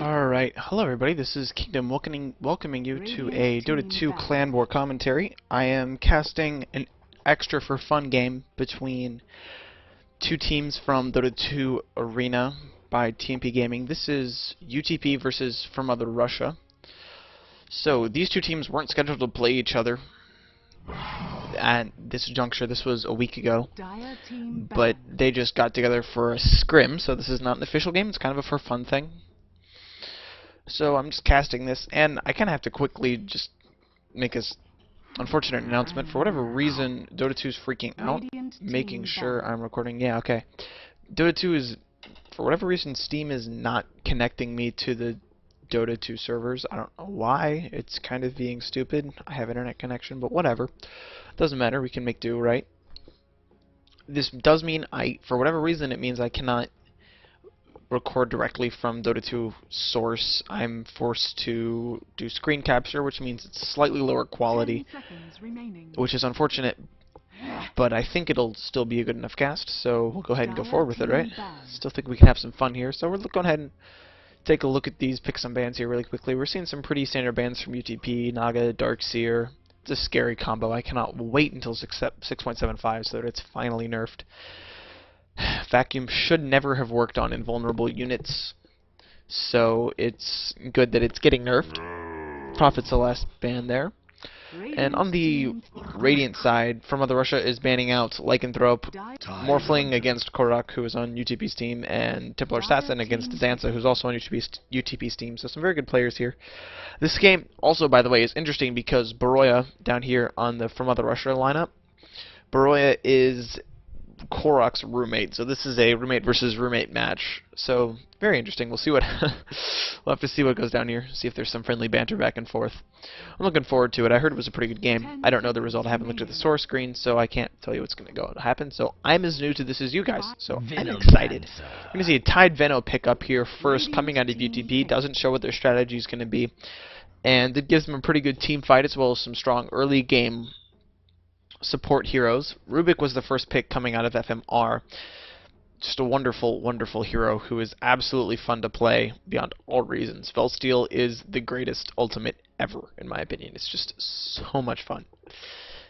Alright, hello everybody, this is Kingdom welcoming you to a Dota 2 Clan War commentary. I am casting an extra for fun game between two teams from Dota 2 Arena by TMP Gaming. This is UTP versus from Mother Russia. So these two teams weren't scheduled to play each other at this juncture. This was a week ago, but they just got together for a scrim, so this is not an official game, it's kind of a for fun thing. So I'm just casting this, and I kind of have to quickly just make this unfortunate announcement. For whatever reason, Dota 2 is freaking out, making sure I'm recording. Yeah, okay. Dota 2 is, for whatever reason, Steam is not connecting me to the Dota 2 servers. I don't know why. It's kind of being stupid. I have internet connection, but whatever. Doesn't matter. We can make do, right? This does mean for whatever reason, it means I cannot record directly from Dota 2 source. I'm forced to do screen capture, which means it's slightly lower quality, which is unfortunate, but I think it'll still be a good enough cast, so we'll go ahead and go forward with it, right? Still think we can have some fun here, so we're going ahead and take a look at these, pick some bands here really quickly. We're seeing some pretty standard bands from UTP, Naga, Darkseer. It's a scary combo. I cannot wait until 6.75 so that it's finally nerfed. Vacuum should never have worked on invulnerable units, so it's good that it's getting nerfed. Prophet's the last ban there. And on the Radiant side, from Mother Russia is banning out Lycanthrope, Morphling against Korok, who is on UTP's team, and Templar Assassin against Zanza, who's also on UTP's team. So some very good players here. This game also, by the way, is interesting because Beroya, down here on the from Mother Russia lineup, Beroya is Korok's roommate, so this is a roommate versus roommate match. So very interesting. We'll see what we'll have to see what goes down here. See if there's some friendly banter back and forth. I'm looking forward to it. I heard it was a pretty good game. I don't know the result. I haven't looked at the source screen, so I can't tell you what's going to happen. So I'm as new to this as you guys. So I'm excited. We're going to see a Tide Veno pick up here first, coming out of UTP. Doesn't show what their strategy is going to be, and it gives them a pretty good team fight as well as some strong early game support heroes. Rubik was the first pick coming out of FMR. Just a wonderful, wonderful hero who is absolutely fun to play beyond all reasons. Felsteel is the greatest ultimate ever, in my opinion. It's just so much fun.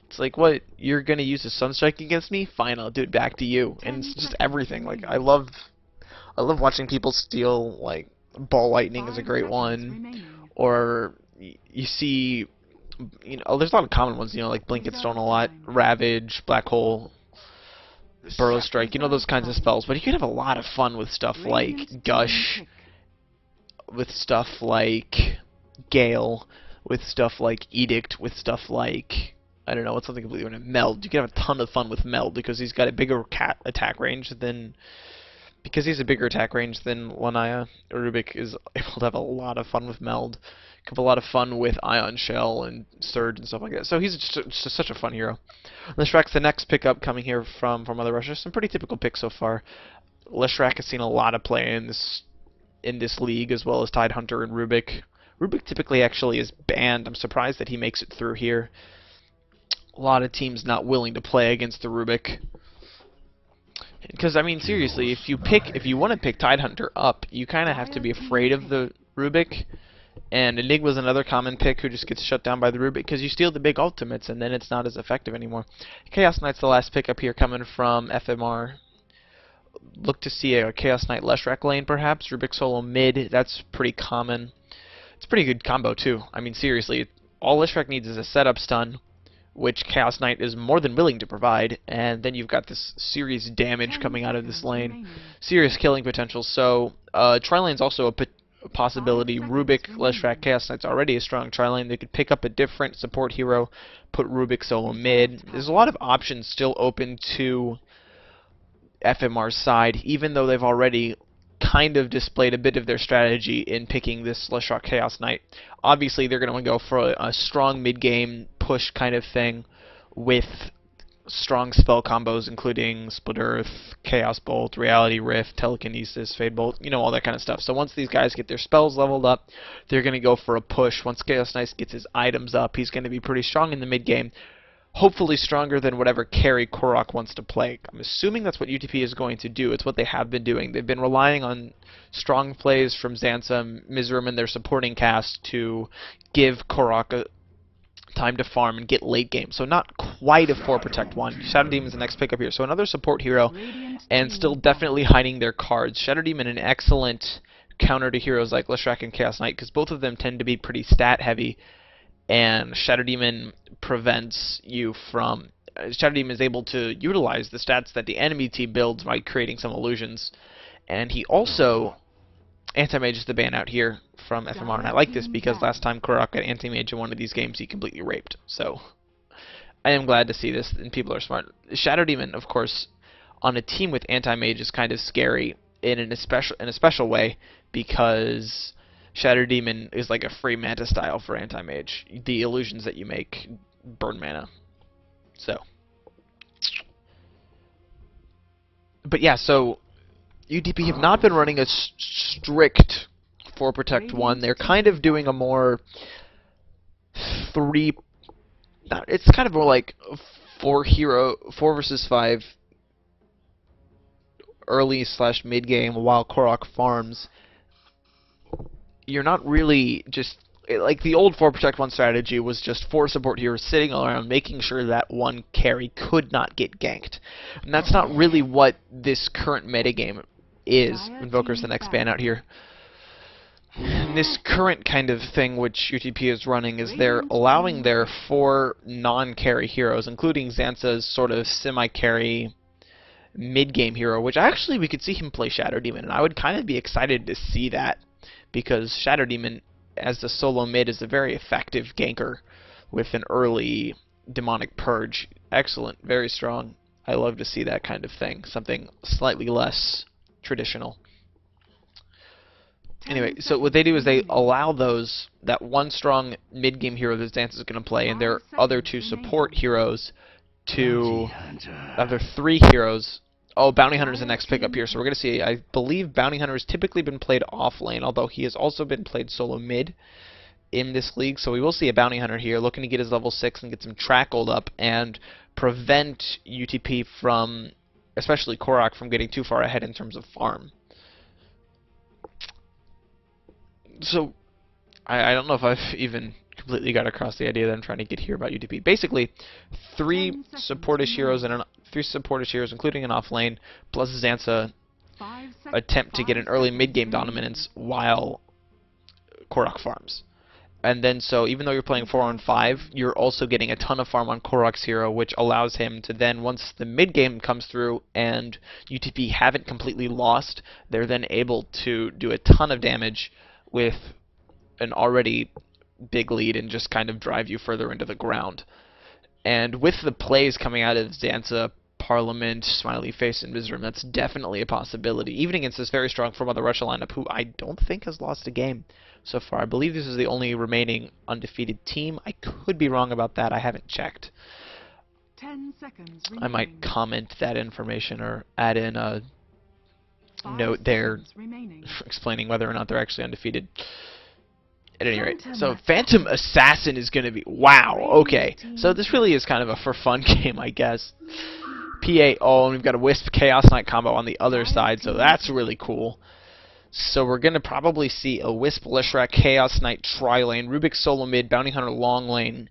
It's like, what, you're going to use a Sunstrike against me? Fine, I'll do it back to you. And it's just everything. Like, I love watching people steal, like, Ball Lightning is a great one. Or you see, you know, there's a lot of common ones, you know, like Blink and Stone a lot, Ravage, Black Hole, Burrow Strike, you know, those kinds of spells. But you can have a lot of fun with stuff like Gush, with stuff like Gale, with stuff like Edict, with stuff like, I don't know, what's something completely different, Meld. You can have a ton of fun with Meld because he's got a bigger attack range than... Because he's a bigger attack range than Lanaya, Rubik is able to have a lot of fun with Meld. Have a lot of fun with Ion Shell and Surge and stuff like that. So he's just such a fun hero. Leshrac's the next pickup coming here from Mother Russia. Some pretty typical picks so far. Leshrac has seen a lot of play in this league, as well as Tidehunter and Rubik. Rubik typically actually is banned. I'm surprised that he makes it through here. A lot of teams not willing to play against the Rubik. Because, I mean, seriously, if you want to pick Tidehunter up, you kind of have to be afraid of the Rubik. And Enigma's another common pick who just gets shut down by the Rubik because you steal the big ultimates and then it's not as effective anymore. Chaos Knight's the last pickup here coming from FMR. Look to see a Chaos Knight Leshrac lane perhaps. Rubik solo mid, that's pretty common. It's a pretty good combo too. I mean, seriously, all Leshrac needs is a setup stun, which Chaos Knight is more than willing to provide, and then you've got this serious damage coming out of this lane, serious killing potential. So tri-lane's also a possibility. Rubik, Leshrac, Chaos Knight's already a strong tri-lane. They could pick up a different support hero, put Rubik solo mid. There's a lot of options still open to FMR's side, even though they've already kind of displayed a bit of their strategy in picking this Leshrac Chaos Knight. Obviously, they're going to go for a strong mid-game push kind of thing with strong spell combos, including Split Earth, Chaos Bolt, Reality Rift, Telekinesis, Fade Bolt, you know, all that kind of stuff. So once these guys get their spells leveled up, they're going to go for a push. Once Chaos Knight gets his items up, he's going to be pretty strong in the mid-game. hopefully stronger than whatever carry Korok wants to play. I'm assuming that's what UTP is going to do. It's what they have been doing. They've been relying on strong plays from Xansa, Mizram, and their supporting cast to give Korok time to farm and get late game. So not quite a 4 Protect 1. Shadow Demon's the next pickup here. So another support hero, and still definitely hiding their cards. Shadow Demon, an excellent counter to heroes like Leshrac and Chaos Knight, because both of them tend to be pretty stat heavy, and Shadow Demon prevents you from... Shadow Demon is able to utilize the stats that the enemy team builds by creating some illusions, and he also anti-mages the ban out here from FMR, and I like this because last time Korok got anti-mage in one of these games, he completely raped. So I am glad to see this, and people are smart. Shadow Demon, of course, on a team with anti-mage is kind of scary in a special way, because Shadow Demon is like a free mana style for anti-mage. The illusions that you make burn mana. So, but yeah, so UTP have not been running a strict 4 Protect 1. They're kind of doing a more 3... It's kind of more like 4 versus 5 early / mid game while Korok farms. You're not really just... Like, the old 4 Protect 1 strategy was just 4 support heroes sitting around making sure that one carry could not get ganked. And that's not really what this current metagame is. Invoker's the next ban out here. And this current kind of thing which UTP is running is they're allowing their 4 non-carry heroes, including Xansa's sort of semi-carry mid-game hero, which actually we could see him play Shadow Demon, and I would kind of be excited to see that, because Shadow Demon, as the solo mid, is a very effective ganker with an early demonic purge. Excellent, very strong. I love to see that kind of thing, something slightly less traditional. Anyway, so what they do is they allow that one strong mid-game hero that Xansa is going to play, and their other 2 support heroes to... other 3 heroes... Oh, Bounty Hunter's the next pickup here, so we're going to see... I believe Bounty Hunter has typically been played off lane, although he has also been played solo mid in this league, so we will see a Bounty Hunter here looking to get his level 6 and get some track gold up and prevent UTP from, especially Korok, from getting too far ahead in terms of farm. So, I don't know if I've even completely got across the idea that I'm trying to get here about UTP. Basically, 3 supportish heroes, including an off lane, plus Xansa attempt to get an early mid-game dominance while Korok farms. And then, so even though you're playing 4 on 5, you're also getting a ton of farm on Korok's hero, which allows him to then, once the mid-game comes through and UTP haven't completely lost, they're then able to do a ton of damage with an already big lead and just kind of drive you further into the ground. And with the plays coming out of Xansa, Parliament, Smiley Face, and Mizram, that's definitely a possibility, even against this very strong From Other Russia lineup, who I don't think has lost a game so far. I believe this is the only remaining undefeated team. I could be wrong about that. I haven't checked. 10 seconds I might comment that information or add in a note there explaining whether or not they're actually undefeated. At any rate, so Phantom Assassin is going to be... Wow, okay. So this really is kind of a for-fun game, I guess. PA, oh, and we've got a Wisp Chaos Knight combo on the other side, so that's really cool. So we're going to probably see a Wisp Leshrac Chaos Knight tri-lane, Rubik solo mid, Bounty Hunter long lane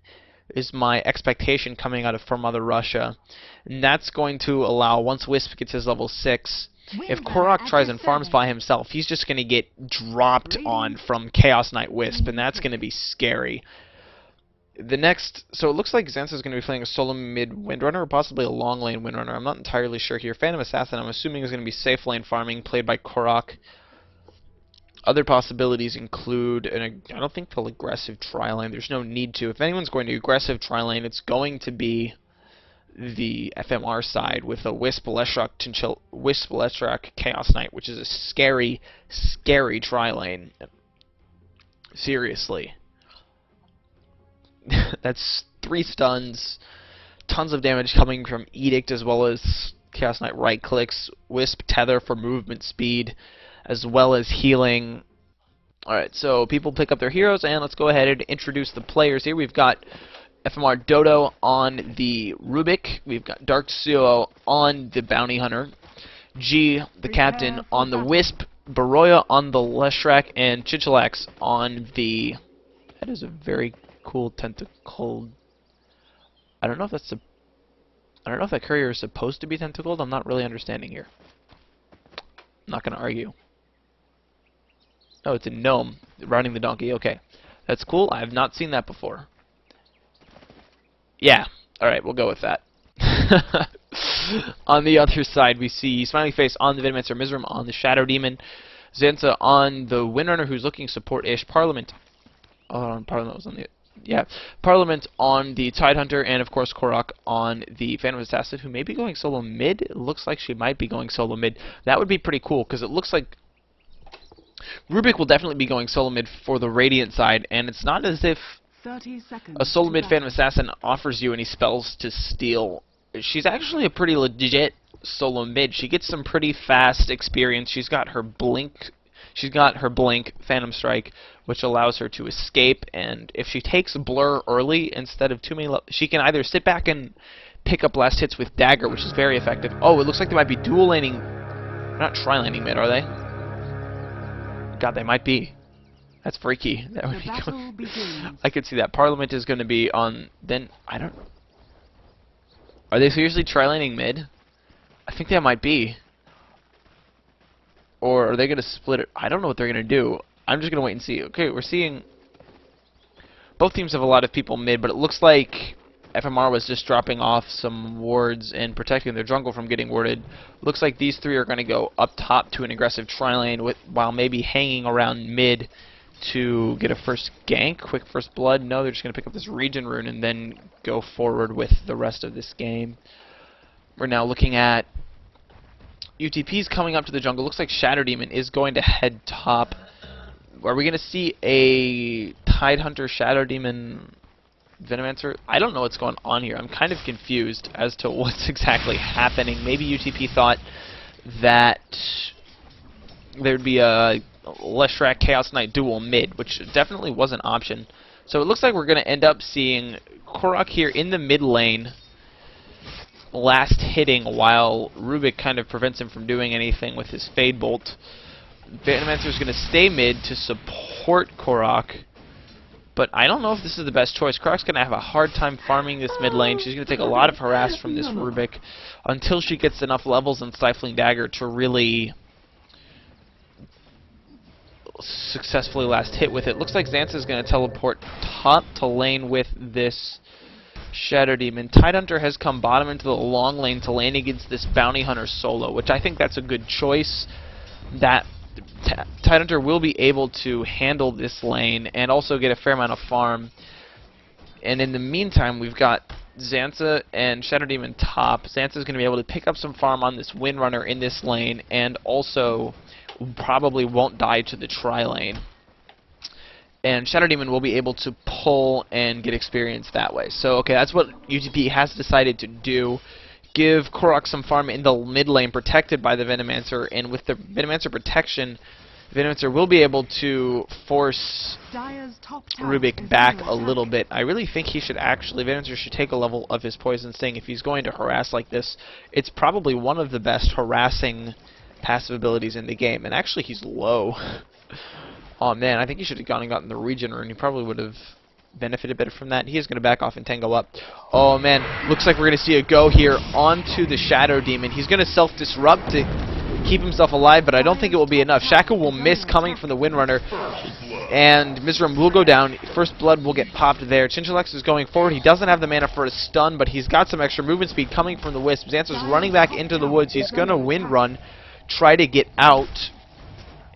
is my expectation coming out of From Mother Russia. And that's going to allow, once Wisp gets his level 6, if Korok tries and farms by himself, he's just going to get dropped on from Chaos Knight Wisp, and that's going to be scary. The next, so it looks like Xansa is going to be playing a solo mid Windrunner, or possibly a long lane Windrunner. I'm not entirely sure here. Phantom Assassin, I'm assuming, is going to be safe lane farming, played by Korok. Other possibilities include, and I don't think they'll aggressive tri-lane. There's no need to. If anyone's going to aggressive tri-lane, it's going to be the FMR side with a Wisp Leshrac Chaos Knight, which is a scary, scary tri-lane. Seriously. That's 3 stuns, tons of damage coming from Edict, as well as Chaos Knight right clicks, Wisp Tether for movement speed, as well as healing. Alright, so people pick up their heroes, and let's go ahead and introduce the players here. We've got FMR Dodo on the Rubik. We've got Dark Suo on the Bounty Hunter. G, the Captain, on the Wisp. Beroya on the Leshrac, and Chichilax on the... That is a very cool tentacle. I don't know if that's a... I don't know if that courier is supposed to be tentacled. I'm not really understanding here. I'm not going to argue. Oh, it's a gnome riding the donkey. Okay. That's cool. I have not seen that before. Yeah. Alright, we'll go with that. On the other side, we see Smiley Face on the Venomancer, Mizram on the Shadow Demon, Zanza on the Windrunner, who's looking support-ish, Parliament. Oh, Parliament was on the... Yeah, Parliament on the Tidehunter, and of course Korok on the Phantom Assassin, who may be going solo mid. It looks like she might be going solo mid. That would be pretty cool, because it looks like Rubik will definitely be going solo mid for the Radiant side, and it's not as if 30 seconds a solo mid Phantom Assassin offers you any spells to steal. She's actually a pretty legit solo mid. She gets some pretty fast experience. She's got her blink Phantom Strike, which allows her to escape, and if she takes Blur early instead of too many, she can either sit back and pick up last hits with Dagger, which is very effective. Oh, it looks like they might be dual laning. They're not tri-laning mid, are they? God, they might be. That's freaky. That would be cool. I could see that. Parliament is going to be on. Then I don't. Are they seriously tri-laning mid? I think they might be. Or are they going to split it? I don't know what they're going to do. I'm just going to wait and see. Okay, we're seeing... Both teams have a lot of people mid, but it looks like FMR was just dropping off some wards and protecting their jungle from getting warded. Looks like these three are going to go up top to an aggressive tri-lane while maybe hanging around mid to get a first gank, quick first blood. No, they're just going to pick up this region rune and then go forward with the rest of this game. We're now looking at UTP's coming up to the jungle. Looks like Shadow Demon is going to head top. Are we going to see a Tidehunter Shadow Demon Venomancer? I don't know what's going on here. I'm kind of confused as to what's exactly happening. Maybe UTP thought that there'd be a Leshrac Chaos Knight duel mid, which definitely was an option. So it looks like we're going to end up seeing Korok here in the mid lane, last hitting, while Rubik kind of prevents him from doing anything with his Fade Bolt. Venomancer is going to stay mid to support Korok, but I don't know if this is the best choice. Korok's going to have a hard time farming this mid lane. She's going to take a lot of harass from this Rubik until she gets enough levels in Stifling Dagger to really successfully last hit with it. Looks like Xantha is going to teleport top to lane with this Shadow Demon. Tidehunter has come bottom into the long lane to lane against this Bounty Hunter solo, which I think that's a good choice. That Tidehunter will be able to handle this lane and also get a fair amount of farm. And in the meantime, we've got Xantha and Shadow Demon top. Xantha is going to be able to pick up some farm on this Windrunner in this lane, and also probably won't die to the tri-lane. And Shadow Demon will be able to pull and get experience that way. So, okay, that's what UTP has decided to do. Give Korok some farm in the mid lane, protected by the Venomancer, and with the Venomancer protection, Venomancer will be able to force Rubik back a little bit. I really think he should actually, Venomancer should take a level of his Poison Sting. If he's going to harass like this, it's probably one of the best harassing passive abilities in the game. And actually, he's low. Oh man, I think he should have gone and gotten the region rune. He probably would have benefited better from that. He is going to back off and tango up. Oh man, looks like we're going to see a go here onto the Shadow Demon. He's going to self-disrupt to keep himself alive, but I don't think it will be enough. Shaco will miss coming from the Windrunner, and Mizram will go down. First blood will get popped there. Chinchillex is going forward. He doesn't have the mana for a stun, but he's got some extra movement speed coming from the Wisp. Xantha's running back into the woods. He's going to wind run, try to get out,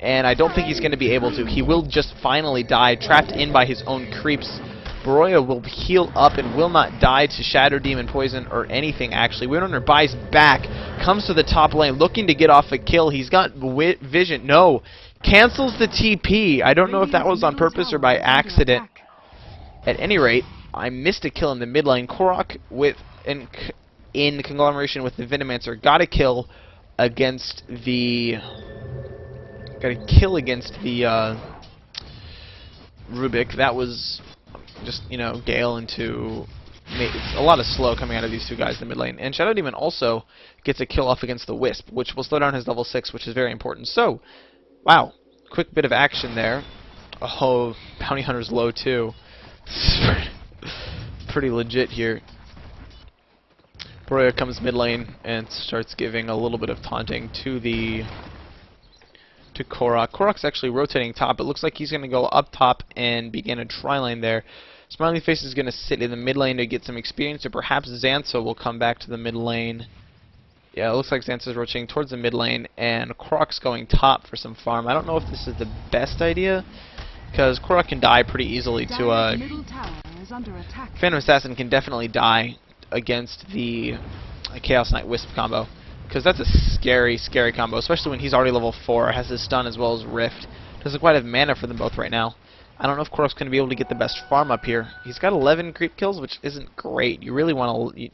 and I don't think he's going to be able to. He will just finally die, trapped in by his own creeps. Beroya will heal up and will not die to Shadow Demon poison or anything, actually. Windrunner buys back, comes to the top lane, looking to get off a kill. He's got vision. No. Cancels the TP. I don't know if that was on purpose or by accident. At any rate, I missed a kill in the mid lane. Korok in conglomeration with the Venomancer got a kill against the... Rubik. That was just, you know, Gale into it's a lot of slow coming out of these two guys in the mid lane. And Shadow Demon also gets a kill off against the Wisp, which will slow down his level 6, which is very important. So, wow, quick bit of action there. Oh, Bounty Hunter's low too. Pretty legit here. Beroya comes mid lane and starts giving a little bit of taunting to Korok. Korok's actually rotating top. It looks like he's going to go up top and begin a tri-lane there. Smiley Face is going to sit in the mid lane to get some experience, or perhaps Xantha will come back to the mid lane. Yeah, it looks like Xantha's rotating towards the mid lane, and Korok's going top for some farm. I don't know if this is the best idea, because Korok can die pretty easily to Phantom Assassin can definitely die against the Chaos Knight Wisp combo, because that's a scary, scary combo, especially when he's already level 4, has his stun as well as Rift. Doesn't quite have mana for them both right now. I don't know if Korok's going to be able to get the best farm up here. He's got 11 creep kills, which isn't great. You really want to...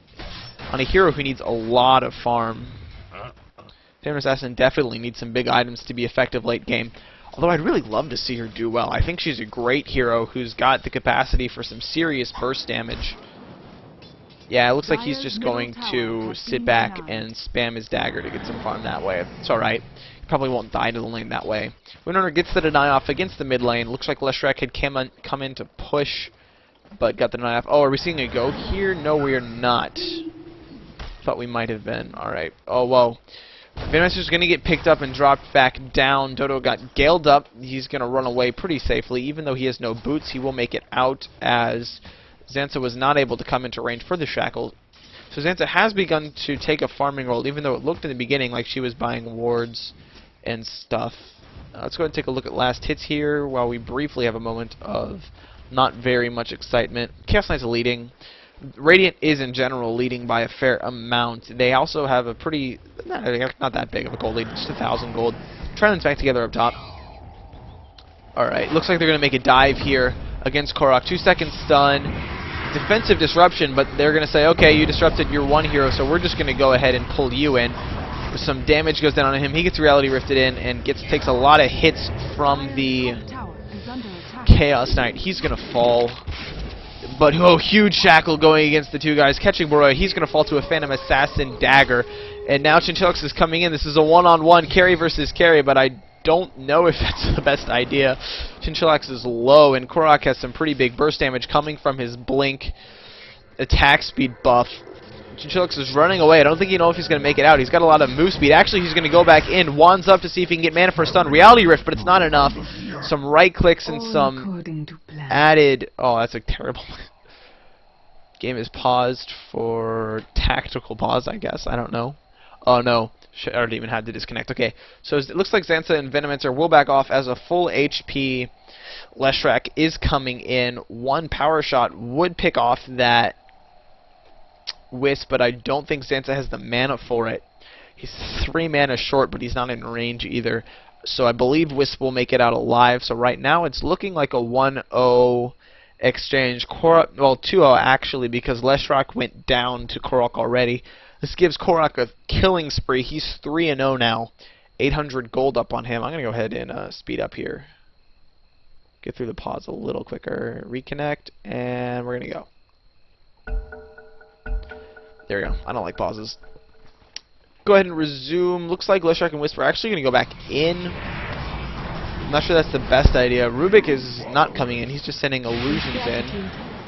On a hero who needs a lot of farm, Phantom Assassin definitely needs some big items to be effective late game. Although I'd really love to see her do well. I think she's a great hero who's got the capacity for some serious burst damage. Yeah, it looks like he's just going to sit back and spam his dagger to get some farm that way. It's alright. He probably won't die to the lane that way. Winner gets the deny off against the mid lane. Looks like Leshrac had come in to push, but got the deny off. Oh, are we seeing a go here? No, we are not. Thought we might have been. Alright. Oh, whoa. Venomancer's going to get picked up and dropped back down. Dodo got galed up. He's going to run away pretty safely. Even though he has no boots, he will make it out, as Xantha was not able to come into range for the shackle. So Xantha has begun to take a farming role, even though it looked in the beginning like she was buying wards and stuff. Let's go ahead and take a look at last hits here while we briefly have a moment of not very much excitement. Chaos Knight's leading. Radiant is in general leading by a fair amount. They also have a pretty, not that big of a gold lead, just 1,000 gold. Triland's back together up top. Alright, looks like they're going to make a dive here against Korok. 2-second stun. Defensive disruption, but they're going to say, okay, you disrupted your one hero, so we're just going to go ahead and pull you in. Some damage goes down on him. He gets reality rifted in and takes a lot of hits from the Chaos Knight. He's going to fall. But, oh, huge shackle going against the two guys. Catching Beroya, he's going to fall to a Phantom Assassin dagger. And now Chinchillix is coming in. This is a one-on-one carry versus carry, but I don't know if that's the best idea. Chinchillix is low, and Korok has some pretty big burst damage coming from his blink attack speed buff. Chinchillix is running away. I don't think you know if he's going to make it out. He's got a lot of move speed. Actually, he's going to go back in. Wands up to see if he can get mana for a stun. Reality Rift, but it's not enough. Some right clicks and some added... Oh, that's a terrible... Game is paused for tactical pause, I guess. I don't know. Oh, no. I already even had to disconnect. Okay, so it looks like Xantha and Venomancer will back off as a full HP Leshrac is coming in. One power shot would pick off that Wisp, but I don't think Xantha has the mana for it. He's 3 mana short, but he's not in range either. So I believe Wisp will make it out alive. So right now it's looking like a 1-0 exchange. Korok, well, 2-0 actually, because Leshrac went down to Korok already. This gives Korok a killing spree. He's 3-0 now. 800 gold up on him. I'm going to go ahead and speed up here. Get through the pause a little quicker. Reconnect, and we're going to go. There we go. I don't like pauses. Go ahead and resume. Looks like Leshrac and Wisp are actually going to go back in. I'm not sure that's the best idea. Rubik is not coming in. He's just sending illusions in.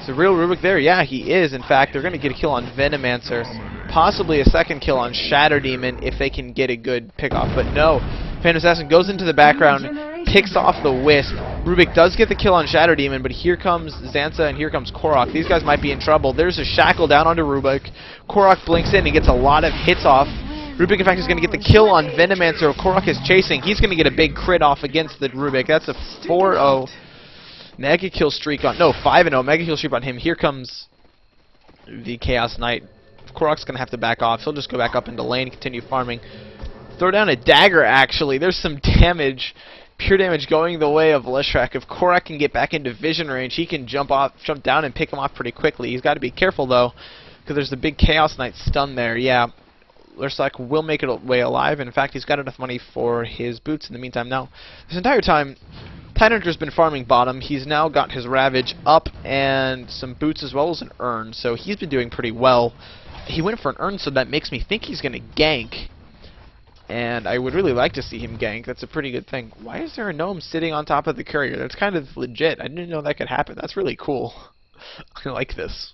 Is the real Rubik there? Yeah, he is. In fact, they're going to get a kill on Venomancer. Possibly a second kill on Shadow Demon if they can get a good pick-off. But no. Phantom Assassin goes into the background, picks off the Wisp. Rubik does get the kill on Shadow Demon, but here comes Xantha and here comes Korok. These guys might be in trouble. There's a shackle down onto Rubik. Korok blinks in. He gets a lot of hits off. Rubik, in fact, is going to get the kill on Venomancer. Korok is chasing. He's going to get a big crit off against the Rubik. That's a 4-0 mega kill streak on... No, 5-0 mega kill streak on him. Here comes the Chaos Knight. Korok's going to have to back off. He'll just go back up into lane and continue farming. Throw down a dagger, actually. There's some damage. Pure damage going the way of Leshrac. If Korok can get back into vision range, he can jump down and pick him off pretty quickly. He's got to be careful, though, because there's the big Chaos Knight stun there. Yeah, Leshrac will make it away alive. In fact, he's got enough money for his boots in the meantime. Now, this entire time, Tidehunter's been farming bottom. He's now got his Ravage up and some boots as well as an urn, so he's been doing pretty well. He went for an urn, so that makes me think he's going to gank. And I would really like to see him gank. That's a pretty good thing. Why is there a gnome sitting on top of the courier? That's kind of legit. I didn't know that could happen. That's really cool. I like this.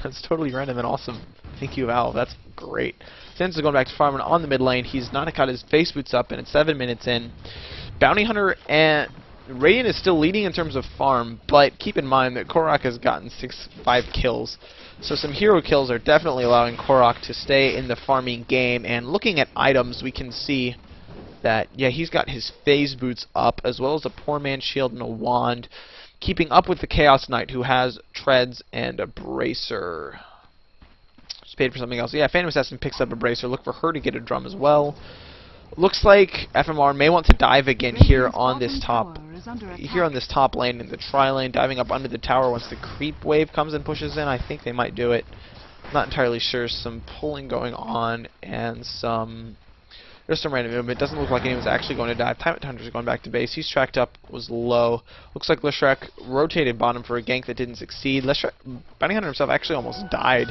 That's totally random and awesome. Thank you, Val. That's great. Sans is going back to farming on the mid lane. He's not got his face boots up, and it's 7 minutes in. Bounty Hunter and Radiant is still leading in terms of farm, but keep in mind that Korok has gotten 5 kills. So some hero kills are definitely allowing Korok to stay in the farming game. And looking at items, we can see that, yeah, he's got his phase boots up, as well as a poor man's shield and a wand, keeping up with the Chaos Knight, who has treads and a bracer. Just paid for something else. Yeah, Phantom Assassin picks up a bracer. Look for her to get a drum as well. Looks like FMR may want to dive again here on this top lane in the tri-lane, diving up under the tower once the creep wave comes and pushes in. I think they might do it. Not entirely sure. Some pulling going on and there's some random movement. Doesn't look like anyone's actually going to dive. Tidehunter's going back to base. He's tracked up, was low. Looks like Leshrac rotated bottom for a gank that didn't succeed. Leshrac, Bounty Hunter himself actually almost died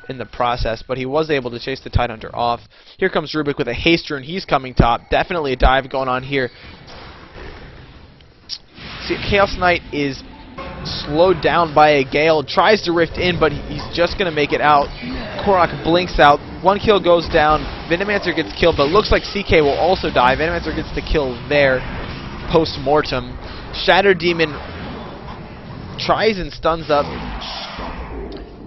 in the process, but he was able to chase the Tidehunter off. Here comes Rubik with a haste rune. He's coming top. Definitely a dive going on here. See, Chaos Knight is slowed down by a Gale. Tries to rift in, but he's just going to make it out. Korok blinks out. 1 kill goes down. Venomancer gets killed, but it looks like CK will also die. Venomancer gets the kill there post-mortem. Shatter Demon tries and stuns up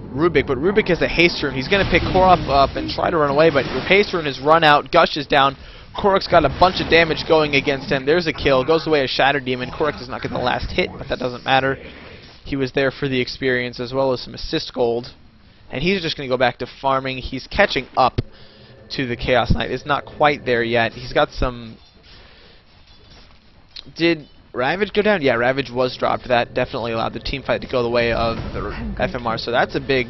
Rubik, but Rubik has a haste rune. He's going to pick Korok up and try to run away, but the haste rune is run out. Gush is down. Korok's got a bunch of damage going against him. There's a kill. Goes away as Shatter Demon. Korok does not get the last hit, but that doesn't matter. He was there for the experience as well as some assist gold. And he's just going to go back to farming. He's catching up to the Chaos Knight. It's not quite there yet. He's got some... Did Ravage go down? Yeah, Ravage was dropped. That definitely allowed the team fight to go the way of the FMR. So that's a big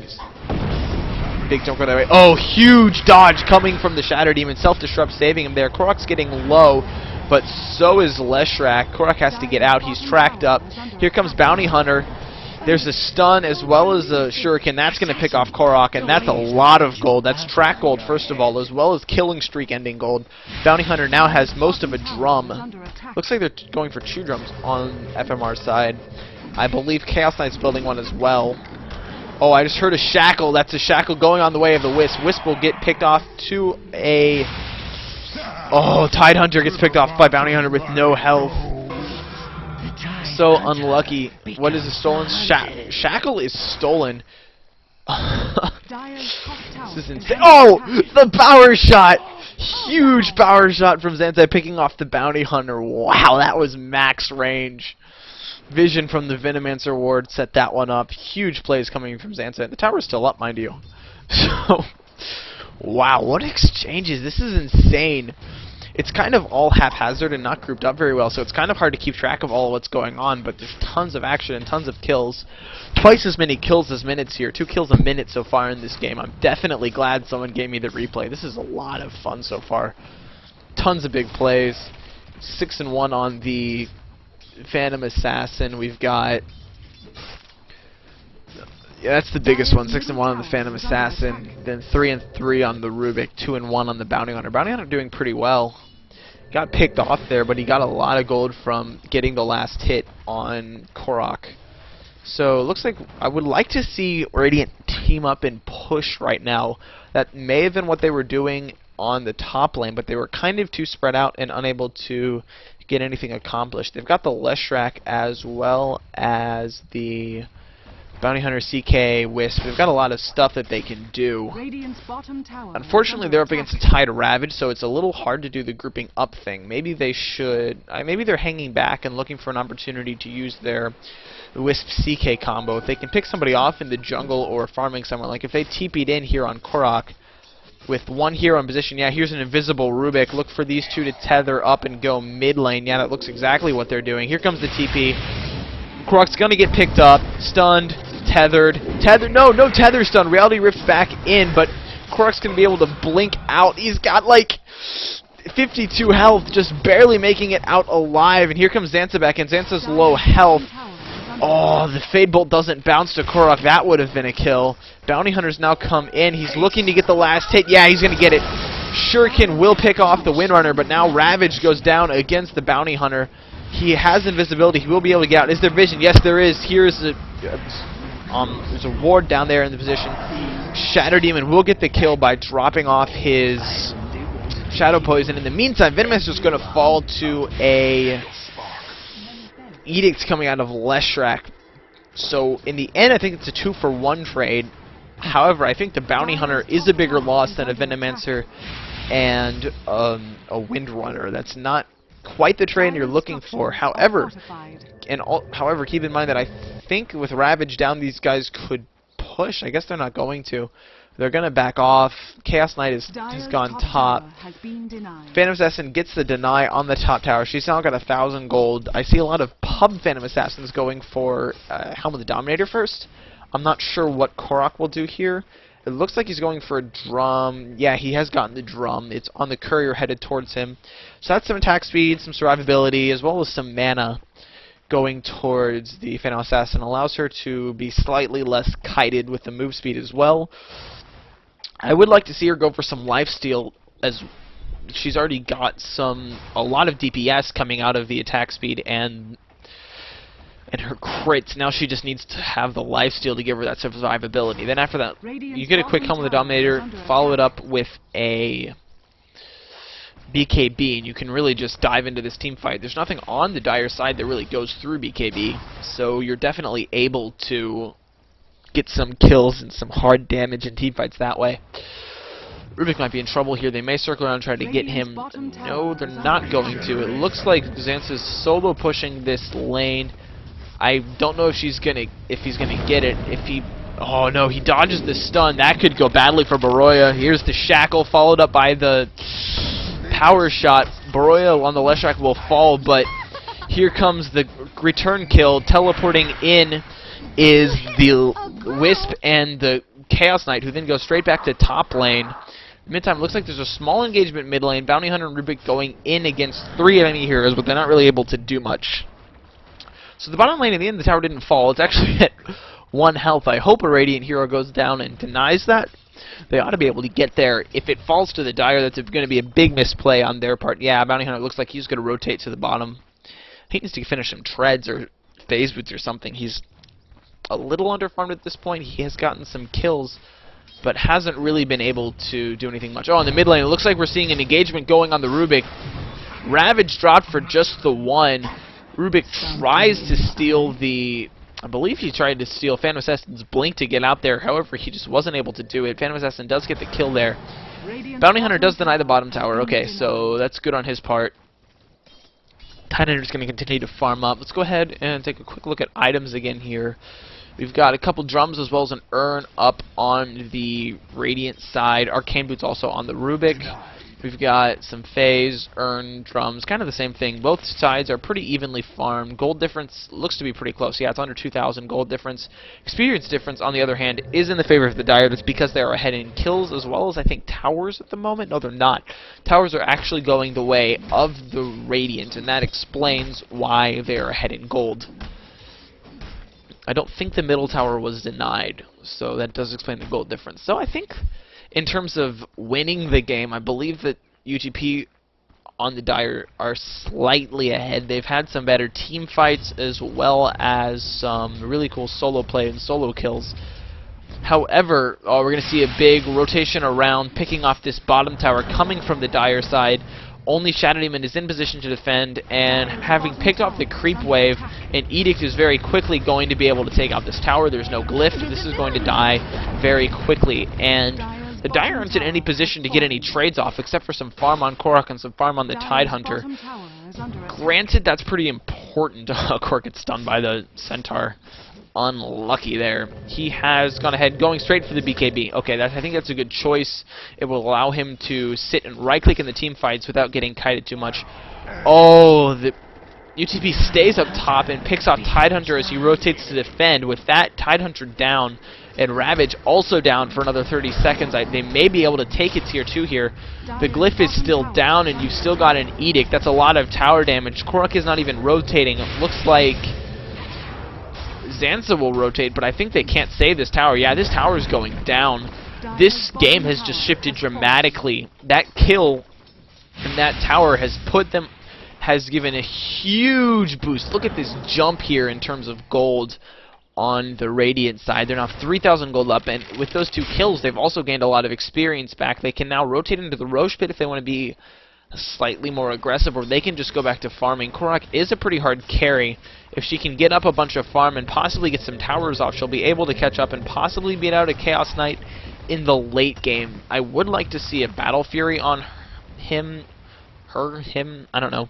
jump go that way. Oh, huge dodge coming from the Shatter Demon. Self-destruct saving him there. Korok's getting low, but so is Leshrac. Korok has to get out. He's tracked up. Here comes Bounty Hunter. There's a stun as well as a shuriken. That's going to pick off Korok, and that's a lot of gold. That's track gold, first of all, as well as killing streak ending gold. Bounty Hunter now has most of a drum. Looks like they're going for 2 drums on FMR's side. I believe Chaos Knight's building one as well. Oh, I just heard a shackle. That's a shackle going on the way of the Wisp. Wisp will get picked off to a... Oh, Tidehunter gets picked off by Bounty Hunter with no health. So unlucky. What is a stolen? Shackle is stolen. This is insane. Oh! The power shot! Huge power shot from Zantai picking off the Bounty Hunter. Wow, that was max range. Vision from the Venomancer ward set that one up. Huge plays coming from Zantai. The tower's still up, mind you. So, wow, what exchanges. This is insane. It's kind of all haphazard and not grouped up very well, so it's kind of hard to keep track of all of what's going on, but there's tons of action and tons of kills. Twice as many kills as minutes here. 2 kills a minute so far in this game. I'm definitely glad someone gave me the replay. This is a lot of fun so far. Tons of big plays. 6-1 on the Phantom Assassin. We've got... Yeah, that's the biggest one. 6-1 on the Phantom Assassin. Then 3-3 on the Rubik. 2-1 on the Bounty Hunter. Bounty Hunter doing pretty well. Got picked off there, but he got a lot of gold from getting the last hit on Korok. So it looks like I would like to see Radiant team up and push right now. That may have been what they were doing on the top lane, but they were kind of too spread out and unable to get anything accomplished. They've got the Leshrac as well as the Bounty Hunter, CK, Wisp. They've got a lot of stuff that they can do. Unfortunately, they're up against a tied Ravage, so it's a little hard to do the grouping up thing. Maybe they should... maybe they're hanging back and looking for an opportunity to use their Wisp CK combo. If they can pick somebody off in the jungle or farming somewhere, like if they TP'd in here on Korok with 1 hero in position, yeah, here's an invisible Rubik. Look for these 2 to tether up and go mid lane. Yeah, that looks exactly what they're doing. Here comes the TP. Korok's gonna get picked up, stunned, tethered, no tether stun. Reality Rift's back in, but Korok's gonna be able to blink out. He's got like 52 health, just barely making it out alive. And here comes Xantha back in. Xantha's low health. Oh, the Fade Bolt doesn't bounce to Korok. That would have been a kill. Bounty Hunter's now come in. He's looking to get the last hit. Yeah, he's going to get it. Shuriken will pick off the Windrunner, but now Ravage goes down against the Bounty Hunter. He has invisibility. He will be able to get out. Is there vision? Yes, there is. Here's a... there's a ward down there in the position. Shadow Demon will get the kill by dropping off his Shadow Poison. In the meantime, Venomancer's going to fall to a Edict coming out of Leshrac. So in the end, I think it's a 2-for-1 trade. However, I think the Bounty Hunter is a bigger loss than a Venomancer and a Windrunner. That's not quite the trade you're looking for. However, keep in mind that I think with Ravage down, these guys could push. I guess they're not going to. They're going to back off. Chaos Knight has gone top. Phantom Assassin gets the deny on the top tower. She's now got 1,000 gold. I see a lot of pub Phantom Assassins going for Helm of the Dominator first. I'm not sure what Korok will do here. It looks like he's going for a drum. Yeah, he has gotten the drum. It's on the courier headed towards him. So that's some attack speed, some survivability, as well as some mana going towards the Phantom Assassin. Allows her to be slightly less kited with the move speed as well. I would like to see her go for some lifesteal, as she's already got a lot of DPS coming out of the attack speed and her crits. Now she just needs to have the lifesteal to give her that survivability. Then after that, you get a quick Helm of the Dominator, follow it up with a BKB, and you can really just dive into this team fight. There's nothing on the Dire side that really goes through BKB, so you're definitely able to get some kills and some hard damage in team fights that way. Rubik might be in trouble here. They may circle around and try to get him. No, they're not going to. It looks like Xantha's solo pushing this lane. I don't know if he's gonna get it. Oh no, he dodges the stun. That could go badly for Beroya. Here's the shackle, followed up by the power shot. Beroya on the Leshrac will fall, but here comes the return kill. Teleporting in is the Wisp and the Chaos Knight, who then goes straight back to top lane. In the meantime, it looks like there's a small engagement mid lane. Bounty Hunter and Rubik going in against 3 enemy heroes, but they're not really able to do much. So the bottom lane, in the end, the tower didn't fall. It's actually at 1 health. I hope a Radiant hero goes down and denies that. They ought to be able to get there. If it falls to the Dire, that's going to be a big misplay on their part. Yeah, Bounty Hunter looks like he's going to rotate to the bottom. He needs to finish some treads or phase boots or something. He's a little underfarmed at this point. He has gotten some kills, but hasn't really been able to do anything much. Oh, in the mid lane, it looks like we're seeing an engagement going on the Rubik. Ravage dropped for just the 1. Rubik tries to steal I believe he tried to steal Phantom Assassin's Blink to get out there. However, he just wasn't able to do it. Phantom Assassin does get the kill there. Bounty Hunter does deny the bottom tower. Okay, so that's good on his part. Tidehunter's going to continue to farm up. Let's go ahead and take a quick look at items again here. We've got a couple drums as well as an urn up on the Radiant side. Arcane Boots also on the Rubik. We've got some phase, urn, drums, kind of the same thing. Both sides are pretty evenly farmed. Gold difference looks to be pretty close. Yeah, it's under 2,000 gold difference. Experience difference, on the other hand, is in the favor of the Dire. That's because they are ahead in kills as well as, I think, towers at the moment. No, they're not. Towers are actually going the way of the Radiant, and that explains why they are ahead in gold. I don't think the middle tower was denied, so that does explain the gold difference. So I think, in terms of winning the game, I believe that UTP on the Dire are slightly ahead. They've had some better team fights as well as some really cool solo play and solo kills. However, we're going to see a big rotation around, picking off this bottom tower coming from the Dire side. Only Shadow Demon is in position to defend, and having picked off the creep wave, an Edict is very quickly going to be able to take out this tower. There's no glyph. This is going to die very quickly, and the Dire aren't in any position to get any trades off, except for some farm on Korok and some farm on the Tidehunter. Granted, that's pretty important. Korok gets stunned by the Centaur. Unlucky there. He has gone ahead, going straight for the BKB. Okay, I think that's a good choice. It will allow him to sit and right-click in the team fights without getting kited too much. Oh, the UTP stays up top and picks off Tidehunter as he rotates to defend. With that Tidehunter down, And Ravage also down for another 30 seconds. They may be able to take it tier 2 here. The Glyph is still down, and you've still got an Edict. That's a lot of tower damage. Korok is not even rotating. It looks like Zanza will rotate, but I think they can't save this tower. Yeah, this tower is going down. This game has just shifted dramatically. That kill and that tower has given a huge boost. Look at this jump here in terms of gold on the Radiant side. They're now 3,000 gold up, and with those 2 kills, they've also gained a lot of experience back. They can now rotate into the Roche Pit if they want to be slightly more aggressive, or they can just go back to farming. Korok is a pretty hard carry. If she can get up a bunch of farm and possibly get some towers off, she'll be able to catch up and possibly beat out a Chaos Knight in the late game. I would like to see a Battle Fury on him, I don't know.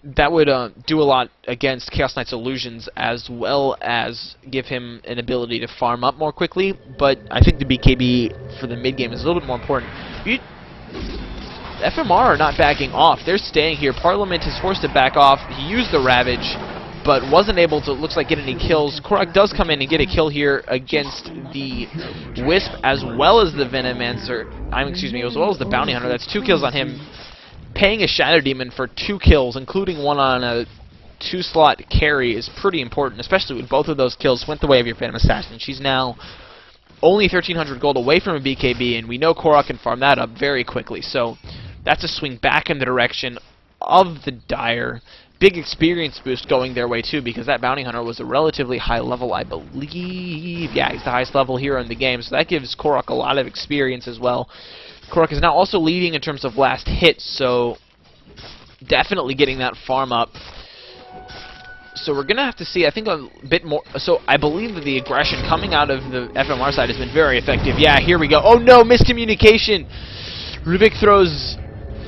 That would do a lot against Chaos Knight's illusions, as well as give him an ability to farm up more quickly, but I think the BKB for the mid game is a little bit more important. FMR are not backing off. They're staying here. Parliament is forced to back off. He used the Ravage, but wasn't able to, looks like, get any kills. Korok does come in and get a kill here against the Wisp, as well as the Venomancer, as well as the Bounty Hunter. That's 2 kills on him. Paying a Shadow Demon for 2 kills, including one on a 2-slot carry, is pretty important, especially when both of those kills went the way of your Phantom Assassin. She's now only 1,300 gold away from a BKB, and we know Korok can farm that up very quickly. So that's a swing back in the direction of the Dire. Big experience boost going their way, too, because that Bounty Hunter was a relatively high level, I believe. Yeah, he's the highest level hero in the game, so that gives Korok a lot of experience as well. Korok is now also leading in terms of last hits, so definitely getting that farm up. So we're going to have to see, I think, a bit more. So I believe that the aggression coming out of the FMR side has been very effective. Yeah, here we go. Oh no, miscommunication! Rubik throws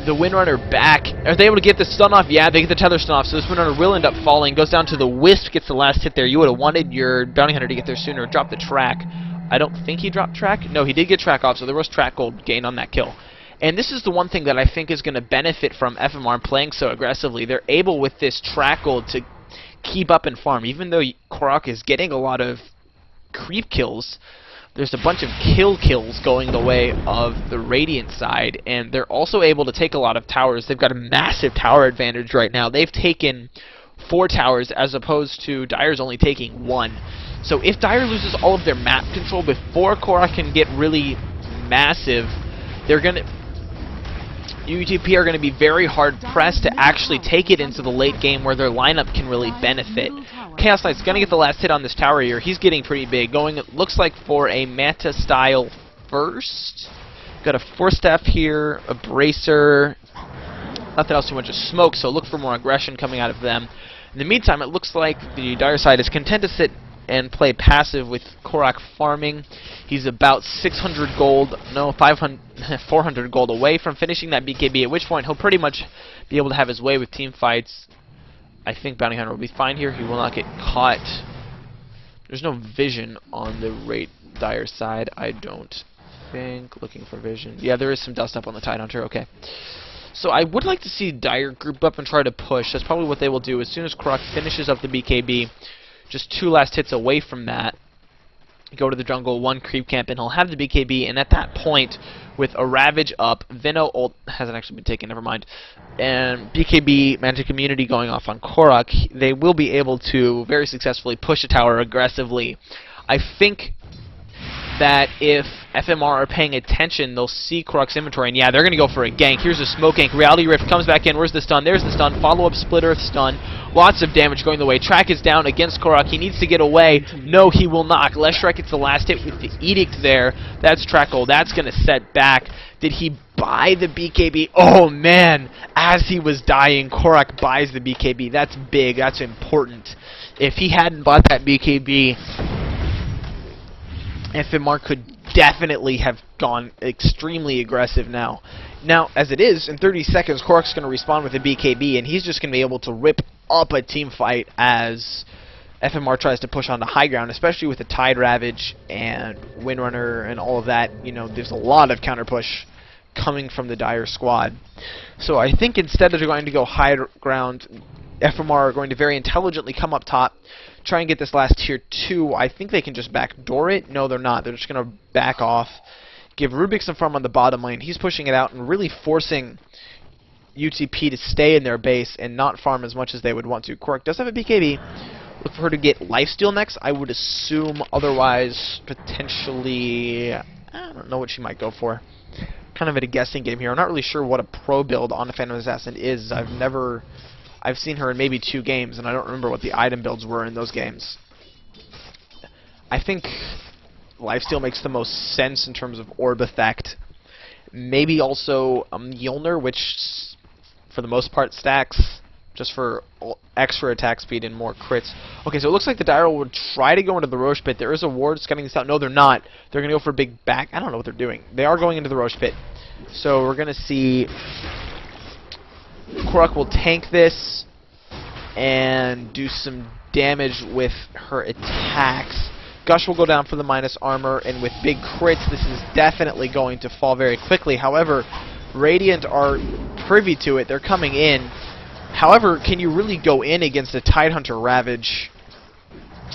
the Windrunner back. Are they able to get the stun off? Yeah, they get the tether stun off, so this Windrunner will end up falling. Goes down to the Wisp, gets the last hit there. You would have wanted your Bounty Hunter to get there sooner. Drop the track. I don't think he dropped track. No, he did get track off, so there was track gold gained on that kill. And this is the one thing that I think is going to benefit from FMR playing so aggressively. They're able, with this track gold, to keep up and farm. Even though Korok is getting a lot of creep kills, there's a bunch of kills going the way of the Radiant side, and they're also able to take a lot of towers. They've got a massive tower advantage right now. They've taken 4 towers as opposed to Dire's only taking 1. So if Dire loses all of their map control before Korok can get really massive, UTP are going to be very hard pressed to actually take it into the late game where their lineup can really benefit. Chaos Knight's going to get the last hit on this tower here. He's getting pretty big, going, it looks like, for a Manta style first. Got a Force Staff here, a Bracer, nothing else too much of smoke, so look for more aggression coming out of them. In the meantime, it looks like the Dire side is content to sit and play passive with Korok farming. He's about 600 gold, no, 400 gold away from finishing that BKB, at which point he'll pretty much be able to have his way with team fights. I think Bounty Hunter will be fine here. He will not get caught. There's no vision on the Dire side, I don't think. Looking for vision. Yeah, there is some dust up on the Tidehunter, okay. So I would like to see Dire group up and try to push. That's probably what they will do as soon as Korok finishes up the BKB. Just 2 last hits away from that. Go to the jungle, 1 creep camp, and he'll have the BKB. And at that point, with a Ravage up, Veno ult hasn't actually been taken, never mind, and BKB Magic Immunity going off on Korok, they will be able to very successfully push a tower aggressively. I think that if FMR are paying attention, they'll see Korok's inventory, and yeah, they're going to go for a gank. Here's a smoke gank. Reality Rift comes back in. Where's the stun? There's the stun. Follow-up Split Earth stun. Lots of damage going the way. Track is down against Korok. He needs to get away. No, he will not. Leshrac gets the last hit with the Edict there. That's track goal. That's going to set back. Did he buy the BKB? Oh, man. As he was dying, Korok buys the BKB. That's big. That's important. If he hadn't bought that BKB, FMR could definitely have gone extremely aggressive now. Now, as it is, in 30 seconds, Korok's going to respawn with a BKB, and he's just going to be able to rip up a team fight as FMR tries to push on the high ground, especially with the Tide Ravage and Windrunner and all of that. You know, there's a lot of counter push coming from the Dire squad. So I think instead of going to go high ground, FMR are going to very intelligently come up top, try and get this last tier 2. I think they can just backdoor it. No, they're not. They're just going to back off. Give Rubik some farm on the bottom lane. He's pushing it out and really forcing UTP to stay in their base and not farm as much as they would want to. Korok does have a BKB. Look for her to get lifesteal next, I would assume. Otherwise, potentially, I don't know what she might go for. Kind of at a guessing game here. I'm not really sure what a pro build on a Phantom Assassin is. I've seen her in maybe 2 games, and I don't remember what the item builds were in those games. I think lifesteal makes the most sense in terms of orb effect. Maybe also Mjolnir, which for the most part stacks just for extra attack speed and more crits. Okay, so it looks like the Dire would try to go into the Roche Pit. There is a ward scanning this out. No, they're not. They're going to go for a big back. I don't know what they're doing. They are going into the Roche Pit. So we're going to see Korok will tank this and do some damage with her attacks. Gush will go down for the minus armor, and with big crits, this is definitely going to fall very quickly. However, Radiant are privy to it. They're coming in. However, can you really go in against a Tidehunter Ravage?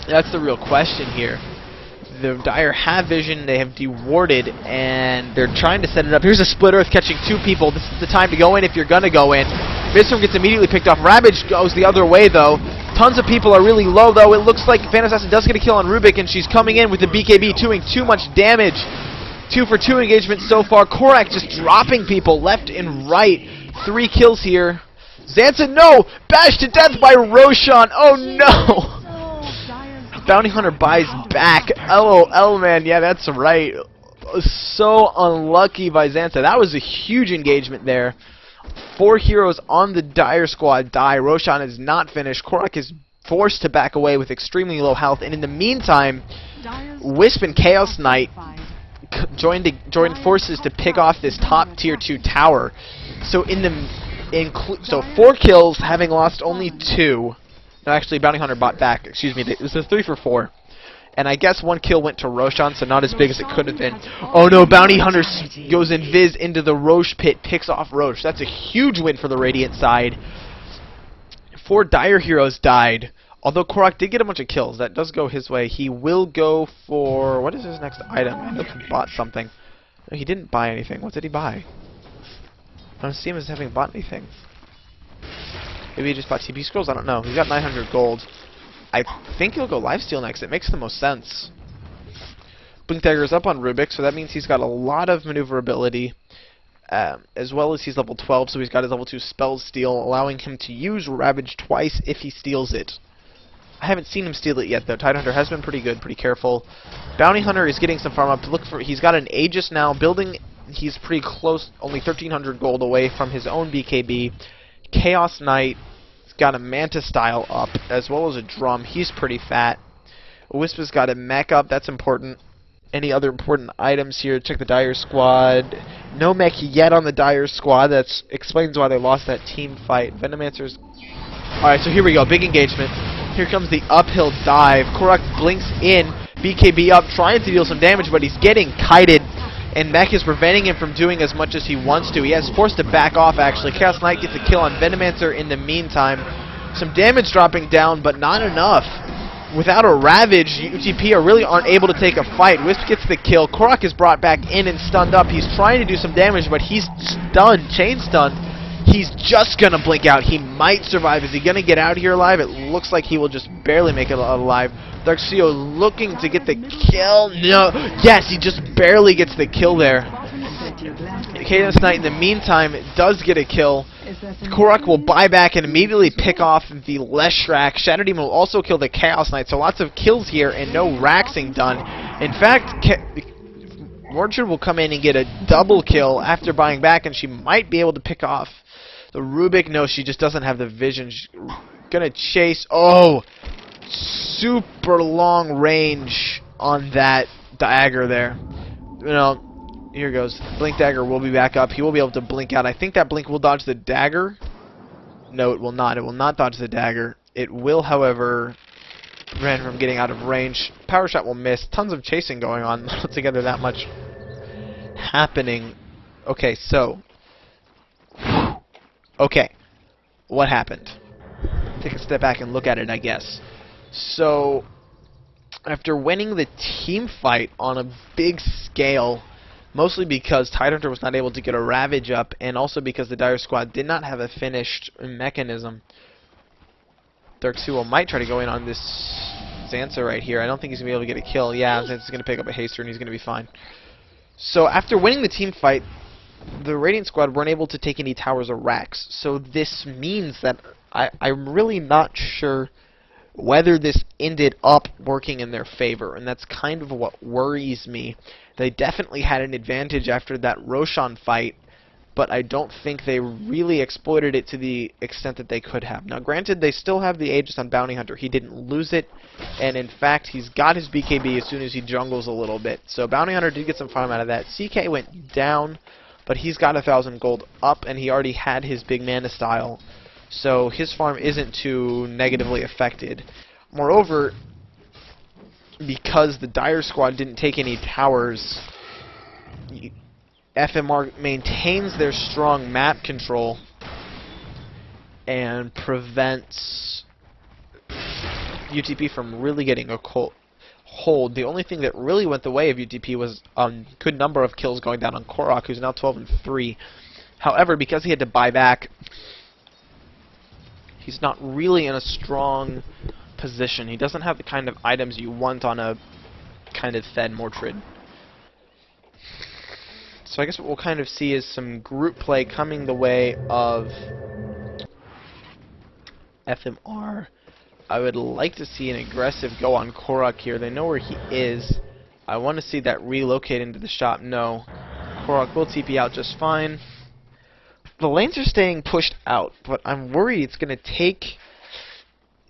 That's the real question here. The Dire have vision, they have dewarded, and they're trying to set it up. Here's a Split Earth catching 2 people. This is the time to go in if you're going to go in. Viscera gets immediately picked off. Ravage goes the other way, though. Tons of people are really low, though. It looks like Phantom Assassin does get a kill on Rubik, and she's coming in with the BKB, doing too much damage. 2 for 2 engagement so far. Korok just dropping people left and right. 3 kills here. Xansa, no! Bashed to death by Roshan. Oh, no! Bounty Hunter buys back. LOL, man. Yeah, that's right. So unlucky by Xansa. That was a huge engagement there. 4 heroes on the Dire squad die. Roshan is not finished. Korok is forced to back away with extremely low health. And in the meantime, Wisp and Chaos Knight joined forces to pick off this top tier 2 tower. So so 4 kills, having lost only 2. No, actually, Bounty Hunter bought back. Excuse me. It was a 3 for 4. And I guess 1 kill went to Roshan, so not as big as it could have been. Oh no, Bounty Hunter goes invis into the Roche Pit, picks off Roche. That's a huge win for the Radiant side. 4 Dire heroes died. Although Korok did get a bunch of kills. That does go his way. He will go for... What is his next item? I know he bought something. No, he didn't buy anything. What did he buy? I don't see him as having bought anything. Maybe he just bought TP scrolls? I don't know. He's got 900 gold. I think he'll go lifesteal next. It makes the most sense. Blink Dagger is up on Rubik, so that means he's got a lot of maneuverability, as well as he's level 12, so he's got his level 2 spell steal, allowing him to use Ravage twice if he steals it. I haven't seen him steal it yet, though. Tidehunter has been pretty good, pretty careful. Bounty Hunter is getting some farm up. He's got an Aegis now. He's pretty close, only 1,300 gold away from his own BKB. Chaos Knight got a Manta style up, as well as a drum. He's pretty fat. Wisp has got a mech up. That's important. Any other important items here? Check the Dire squad. No mech yet on the Dire squad. That explains why they lost that team fight. Venomancer's... Alright, so here we go. Big engagement. Here comes the uphill dive. Korok blinks in. BKB up, trying to deal some damage, but he's getting kited. And mech is preventing him from doing as much as he wants to. He has forced to back off, actually. Chaos Knight gets a kill on Venomancer in the meantime. Some damage dropping down, but not enough. Without a Ravage, UTP really aren't able to take a fight. Wisp gets the kill. Korok is brought back in and stunned up. He's trying to do some damage, but he's stunned, chain stunned. He's just going to blink out. He might survive. Is he going to get out of here alive? It looks like he will just barely make it alive. Darkseer looking to get the kill. No. Yes, he just barely gets the kill there. Chaos Knight, in the meantime, does get a kill. Korok will buy back and immediately pick off the Leshrac. Shadow Demon will also kill the Chaos Knight. So lots of kills here and no raxing done. In fact, Mordred will come in and get a double kill after buying back, and she might be able to pick off the Rubik. No, she just doesn't have the vision. She's gonna chase. Oh! Super long range on that dagger there. You know, here goes. Blink dagger will be back up. He will be able to blink out. I think that blink will dodge the dagger. No, it will not. It will not dodge the dagger. It will, however, prevent him from getting out of range. Power shot will miss. Tons of chasing going on. Not together that much happening. Okay, so. Okay. What happened? take a step back and look at it, I guess. So, after winning the team fight on a big scale, mostly because Tidehunter was not able to get a Ravage up, and also because the Dire Squad did not have a finished mechanism, Darksuo might try to go in on this Zanza right here. I don't think he's going to be able to get a kill. Yeah, Zanza's going to pick up a haster, and he's going to be fine. So, after winning the team fight, the Radiant Squad weren't able to take any towers or racks. So, this means that I'm really not sure whether this ended up working in their favor, and that's kind of what worries me. They definitely had an advantage after that Roshan fight, but I don't think they really exploited it to the extent that they could have. Now, granted, they still have the Aegis on Bounty Hunter. He didn't lose it, and in fact, he's got his BKB as soon as he jungles a little bit. So Bounty Hunter did get some farm out of that. CK went down, but he's got 1,000 gold up, and he already had his big mana style. So his farm isn't too negatively affected. Moreover, because the Dire Squad didn't take any towers, FMR maintains their strong map control and prevents UTP from really getting a hold. The only thing that really went the way of UTP was a good number of kills going down on Korok, who's now 12-3. However, because he had to buy back, he's not really in a strong position. He doesn't have the kind of items you want on a kind of fed Mortrid. So I guess what we'll kind of see is some group play coming the way of FMR. I would like to see an aggressive go on Korok here. They know where he is. I want to see that relocate into the shop. No. Korok will TP out just fine. The lanes are staying pushed out, but I'm worried it's going to take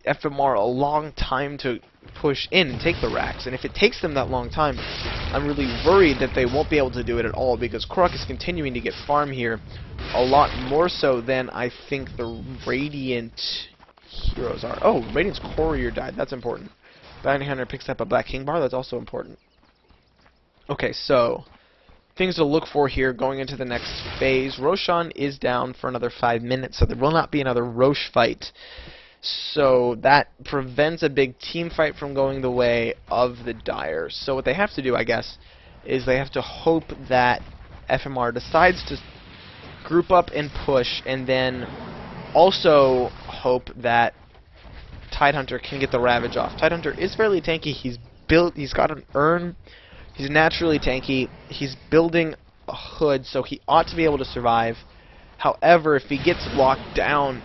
FMR a long time to push in and take the racks. And if it takes them that long time, I'm really worried that they won't be able to do it at all, because Korok is continuing to get farm here a lot more so than I think the Radiant heroes are. Oh, Radiant's Courier died. That's important. Bounty Hunter picks up a Black King Bar. That's also important. Okay, so things to look for here going into the next phase. Roshan is down for another 5 minutes, so there will not be another Rosh fight. So that prevents a big team fight from going the way of the Dire. So what they have to do, I guess, is they have to hope that FMR decides to group up and push, and then also hope that Tidehunter can get the Ravage off. Tidehunter is fairly tanky. He's got an urn. He's naturally tanky. He's building a hood, so he ought to be able to survive. However, if he gets locked down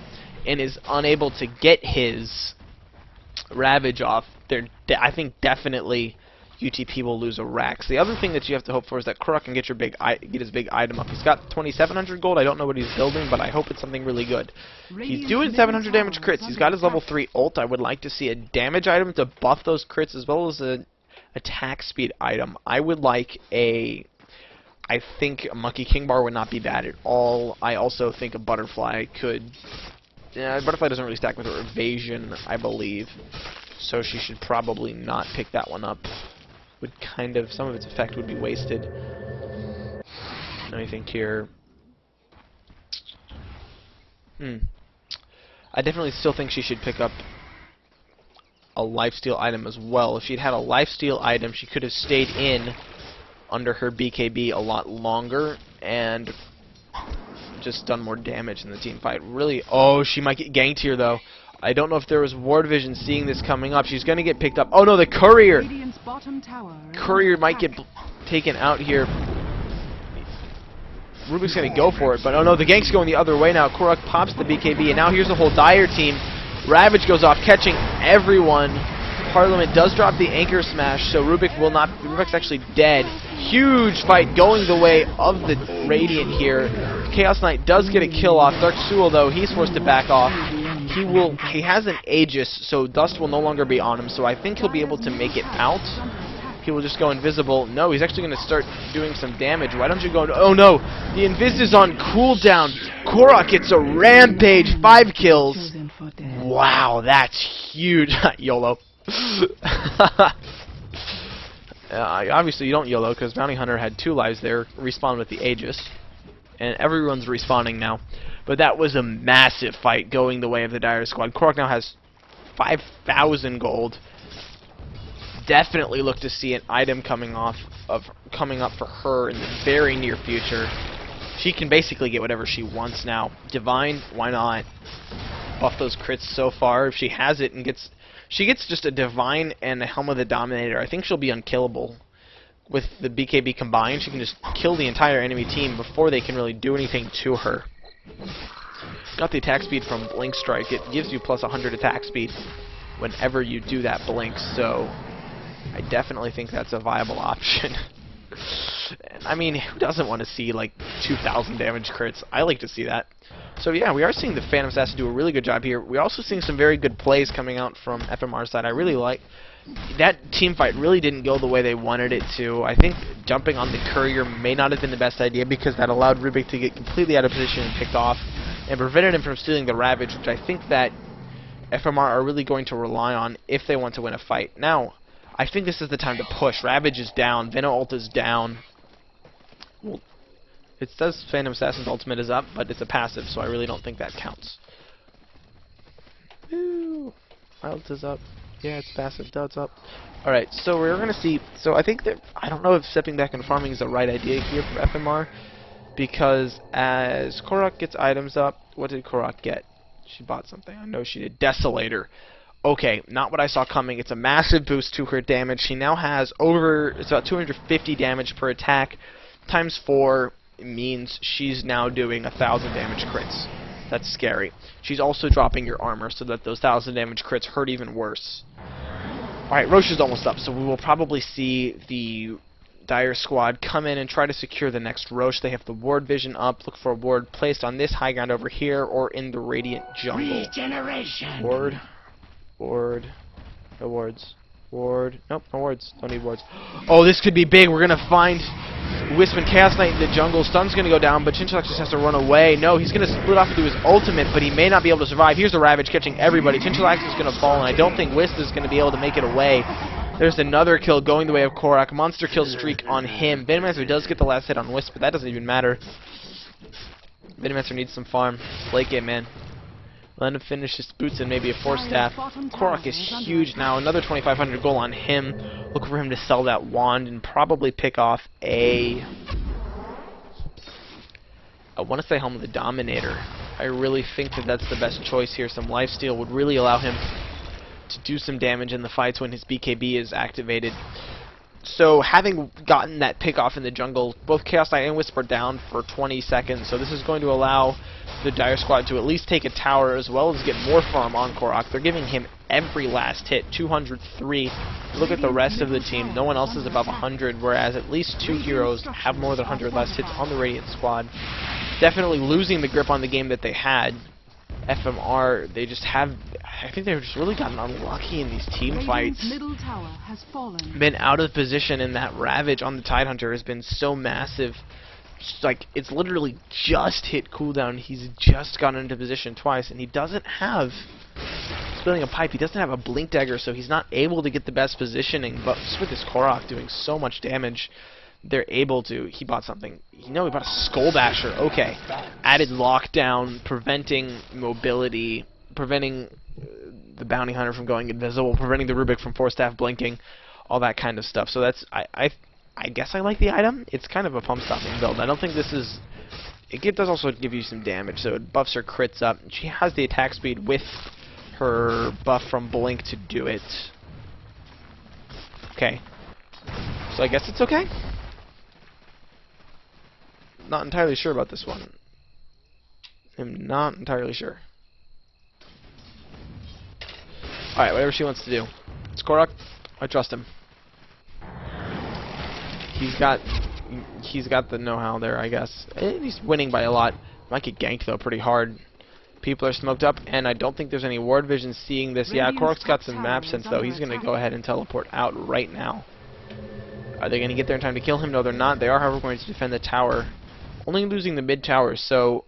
and is unable to get his Ravage off, I think definitely UTP will lose a Rax. The other thing that you have to hope for is that Korok can get his big item up. He's got 2,700 gold. I don't know what he's building, but I hope it's something really good. He's doing 700 damage crits. He's got his level 3 ult. I would like to see a damage item to buff those crits, as well as an attack speed item. I would like I think a Monkey King Bar would not be bad at all. I also think a Butterfly could... Butterfly doesn't really stack with her evasion, I believe, so she should probably not pick that one up. Some of its effect would be wasted. Let me think here. I definitely still think she should pick up a lifesteal item as well. If she'd had a lifesteal item, she could have stayed in under her BKB a lot longer and just done more damage in the team fight. Really, oh, she might get ganked here though. I don't know if there was Ward Vision seeing this coming up. She's going to get picked up. Oh no, the Courier! Courier might get taken out here. Rubik's going to go for it, but oh no, the gank's going the other way now. Korok pops the BKB, and now here's the whole Dire team. Ravage goes off, catching everyone. Parliament does drop the Anchor Smash, so Rubik's actually dead. Huge fight going the way of the Radiant here. Chaos Knight does get a kill off. Darksuo, though, he's forced to back off. He has an Aegis, so Dust will no longer be on him, so I think he'll be able to make it out. He will just go invisible. No, he's actually going to start doing some damage. Why don't you go... Oh no, the Invis is on cooldown. Korok gets a rampage, 5 kills. Wow, that's huge. YOLO. Obviously you don't YOLO, because Bounty Hunter had 2 lives there, respawn with the Aegis. and everyone's respawning now. But that was a massive fight going the way of the Dire squad. Korok now has 5,000 gold. Definitely look to see an item coming up for her in the very near future. She can basically get whatever she wants now. Divine, why not? Buff those crits so far. If she has it and she gets just a Divine and a Helm of the Dominator, I think she'll be unkillable. With the BKB combined, she can just kill the entire enemy team before they can really do anything to her. Got the attack speed from Blink Strike. It gives you plus 100 attack speed whenever you do that blink, so I definitely think that's a viable option. I mean, who doesn't want to see like 2,000 damage crits? I like to see that. So yeah, we are seeing the Phantom Assassin do a really good job here. We're also seeing some very good plays coming out from FMR side. I really like that team fight. Really didn't go the way they wanted it to. I think jumping on the courier may not have been the best idea because that allowed Rubik to get completely out of position and picked off and prevented him from stealing the Ravage, which I think that FMR are really going to rely on if they want to win a fight. Now, I think this is the time to push. Ravage is down. Venom ult is down. Well, it says Phantom Assassin's ultimate is up, but it's a passive, so I really don't think that counts. Woo! My ult is up. Yeah, it's passive. Duh, it's up. Alright, so we're going to see... So I think that... I don't know if stepping back and farming is the right idea here for FMR, because as Korok gets items up... What did Korok get? She bought something. I know she did. Desolator. Okay, not what I saw coming. It's a massive boost to her damage. She now has over... It's about 250 damage per attack. Times 4 means she's now doing 1,000 damage crits. That's scary. She's also dropping your armor so that those 1,000 damage crits hurt even worse. Alright, Roche is almost up, so we will probably see the Dire squad come in and try to secure the next Roche. They have the ward vision up. Look for a ward placed on this high ground over here or in the Radiant jungle. Regeneration. Ward. Ward. No wards. Ward. Nope, no wards. Don't need wards. Oh, this could be big. We're going to find Wisp and Chaos Knight in the jungle. Stun's going to go down, but Chinchulax just has to run away. No, he's going to split off and do his ultimate, but he may not be able to survive. Here's the Ravage catching everybody. Chinchulax is going to fall, and I don't think Wisp is going to be able to make it away. There's another kill going the way of Korok. Monster kill streak on him. Venomancer does get the last hit on Wisp, but that doesn't even matter. Venomancer needs some farm. Late game, man. Let him finish his boots and maybe a 4-staff. Korok is huge now. Another 2,500 gold on him. Look for him to sell that wand and probably pick off a... I want to say Helm of the Dominator. I really think that that's the best choice here. Some lifesteal would really allow him to do some damage in the fights when his BKB is activated. So, having gotten that pick off in the jungle, both Chaos Knight and Wisp are down for 20 seconds, so this is going to allow the Dire squad to at least take a tower as well as get more farm on Korok. They're giving him every last hit, 203. Look at the rest of the team. No one else is above 100, whereas at least 2 heroes have more than 100 last hits on the Radiant squad. Definitely losing the grip on the game that they had. FMR, they just have... I think they've just really gotten unlucky in these team fights. Middle tower has fallen. Been out of position, and that Ravage on the Tidehunter has been so massive. Like, it's literally just hit cooldown. He's just gotten into position twice, and he doesn't have... Spilling a pipe, he doesn't have a Blink Dagger, so he's not able to get the best positioning. But just with his Korok doing so much damage, they're able to... He bought something. You know, he bought a Skull Basher. Okay. Added lockdown, preventing mobility, preventing the Bounty Hunter from going invisible, preventing the Rubik from 4-staff blinking, all that kind of stuff. So that's... I guess I like the item. It's kind of a pump stopping build. I don't think this is... It does also give you some damage, so it buffs her crits up. She has the attack speed with her buff from Blink to do it. Okay. So I guess it's okay? Not entirely sure about this one. I'm not entirely sure. Alright, whatever she wants to do. It's Korok. I trust him. He's got the know-how there, I guess. And he's winning by a lot. Might get ganked, though, pretty hard. People are smoked up, and I don't think there's any ward vision seeing this. Yeah, Korok's got some map sense, though. He's going to go ahead and teleport out right now. Are they going to get there in time to kill him? No, they're not. They are, however, going to defend the tower. Only losing the mid tower, so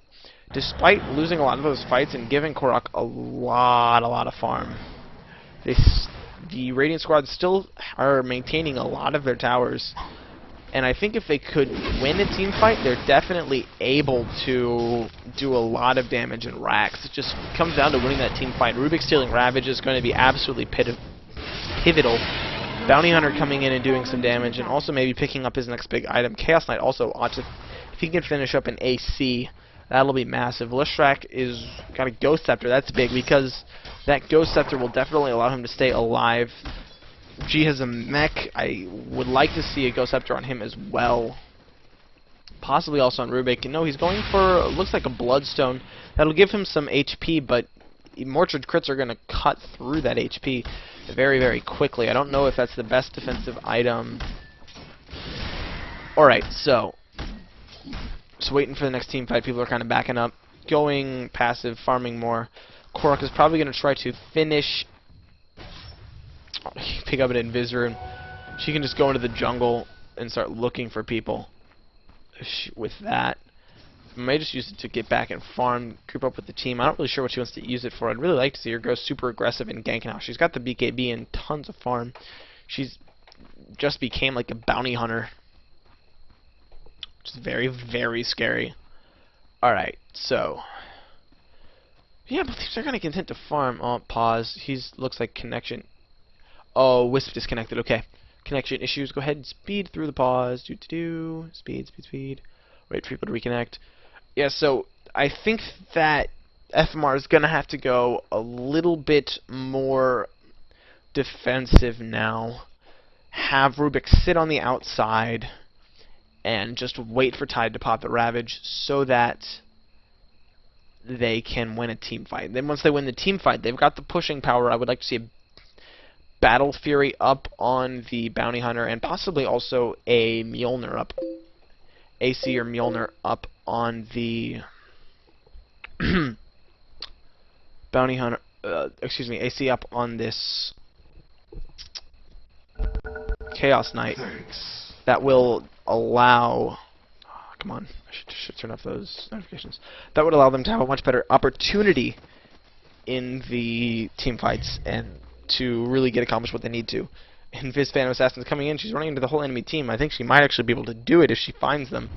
despite losing a lot of those fights and giving Korok a lot of farm, the Radiant squad still are maintaining a lot of their towers. And I think if they could win a team fight, they're definitely able to do a lot of damage in racks. It just comes down to winning that team fight. Rubik stealing Ravage is going to be absolutely pivotal. Bounty Hunter coming in and doing some damage, and also maybe picking up his next big item. Chaos Knight also ought to, if he can finish up an AC, that'll be massive. Leshrac is got a Ghost Scepter. That's big because that Ghost Scepter will definitely allow him to stay alive. G has a mech. I would like to see a Ghost Scepter on him as well. Possibly also on Rubik. No, he's going for, looks like a Bloodstone. That'll give him some HP, but Mortared crits are going to cut through that HP very, very quickly. I don't know if that's the best defensive item. Alright, so just waiting for the next team fight. People are kind of backing up, going passive, farming more. Korok is probably going to try to finish. Pick up an Invis-Rune. She can just go into the jungle and start looking for people with that. I may just use it to get back and farm, creep up with the team. I'm not really sure what she wants to use it for. I'd really like to see her go super aggressive and gank now. She's got the BKB and tons of farm. She's just became like a bounty hunter, which is very, very scary. Alright, so yeah, but they're going to content to farm. Oh, pause. He's looks like connection. Oh, Wisp disconnected. Okay. Connection issues. Go ahead and speed through the pause. Speed, speed, speed. Wait for people to reconnect. Yeah, so I think that FMR is going to have to go a little bit more defensive now. Have Rubik sit on the outside and just wait for Tide to pop the Ravage so that they can win a team fight. Then once they win the team fight, they've got the pushing power. I would like to see a Battle Fury up on the Bounty Hunter, and possibly also a Mjolnir up, AC or Mjolnir up on the Bounty Hunter, excuse me, AC up on this Chaos Knight. Thanks. That will allow, oh, come on, I should turn off those notifications. That would allow them to have a much better opportunity in the team fights and to really get accomplished what they need to. And Viz Phantom Assassin's coming in. She's running into the whole enemy team. I think she might actually be able to do it if she finds them.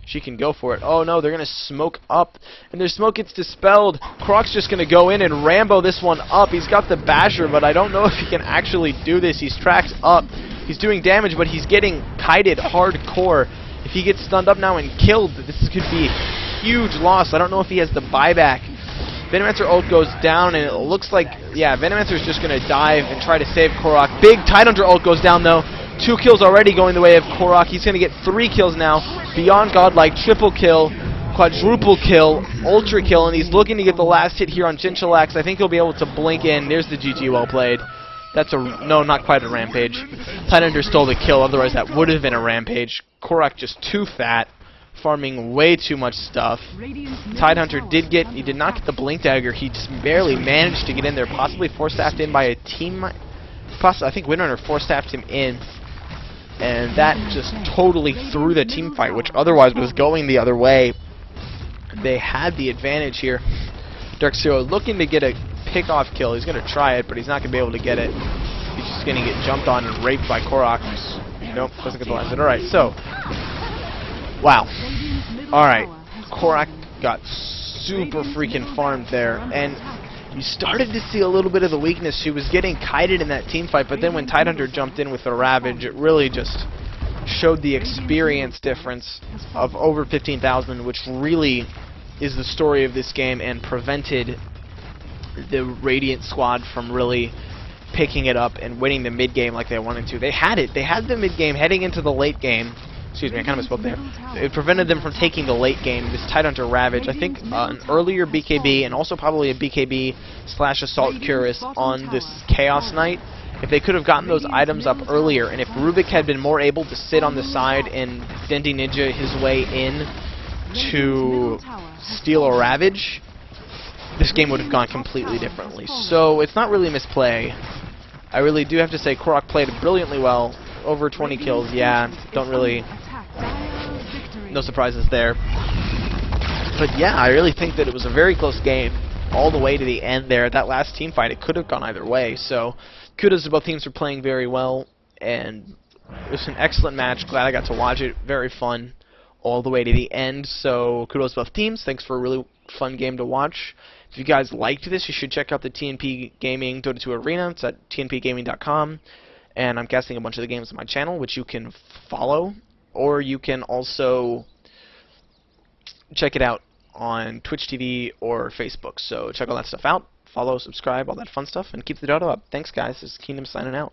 She can go for it. Oh no, they're going to smoke up. And their smoke gets dispelled. Korok's just going to go in and Rambo this one up. He's got the Basher, but I don't know if he can actually do this. He's tracked up. He's doing damage, but he's getting kited hardcore. If he gets stunned up now and killed, this could be a huge loss. I don't know if he has the buyback. Venomancer ult goes down, and it looks like, yeah, Venomancer's just going to dive and try to save Korok. Big Tidehunter ult goes down, though. 2 kills already going the way of Korok. He's going to get 3 kills now. Beyond Godlike, triple kill, quadruple kill, ultra kill, and he's looking to get the last hit here on Chinchalax. I think he'll be able to blink in. There's the GG, well played. That's a, no, not quite a rampage. Tidehunter stole the kill, otherwise that would have been a rampage. Korok just too fat, farming way too much stuff. Tidehunter he did not get the blink dagger. He just barely managed to get in there, possibly force-staffed in by a team. I think Windrunner force-staffed him in, and that just totally threw the team fight, which otherwise was going the other way. They had the advantage here. Dark Zero looking to get a pick-off kill. He's going to try it, but he's not going to be able to get it. He's just going to get jumped on and raped by Korok. Nope, doesn't get the last hit. Alright, so wow. Alright, Korok got super freaking farmed there, and you started to see a little bit of the weakness. She was getting kited in that team fight, but then when Tidehunter jumped in with the Ravage, it really just showed the experience difference of over 15,000, which really is the story of this game and prevented the Radiant squad from really picking it up and winning the mid-game like they wanted to. They had it. They had the mid-game heading into the late game. Excuse me, I kind of misspoke there. It prevented them from taking the late game. This Tidehunter Ravage, I think an earlier BKB and also probably a BKB / Assault Cuirass on this Chaos Knight. If they could have gotten those items up earlier, and if Rubik had been more able to sit on the side and Dendy Ninja his way in to steal a Ravage, this game would have gone completely differently. So it's not really misplay. I really do have to say Korok played brilliantly well. Over 20 kills, yeah, don't really, no surprises there. But yeah, I really think that it was a very close game all the way to the end there. That last team fight, it could have gone either way. So kudos to both teams for playing very well, and It was an excellent match. Glad I got to watch it. Very fun all the way to the end. So kudos to both teams. Thanks for a really fun game to watch. If you guys liked this, you should check out the TNP Gaming Dota 2 Arena. It's at tnpgaming.com. And I'm casting a bunch of the games on my channel, which you can follow. Or you can also check it out on Twitch TV or Facebook. So check all that stuff out. Follow, subscribe, all that fun stuff, and keep the Dota up. Thanks, guys. This is Kingdom signing out.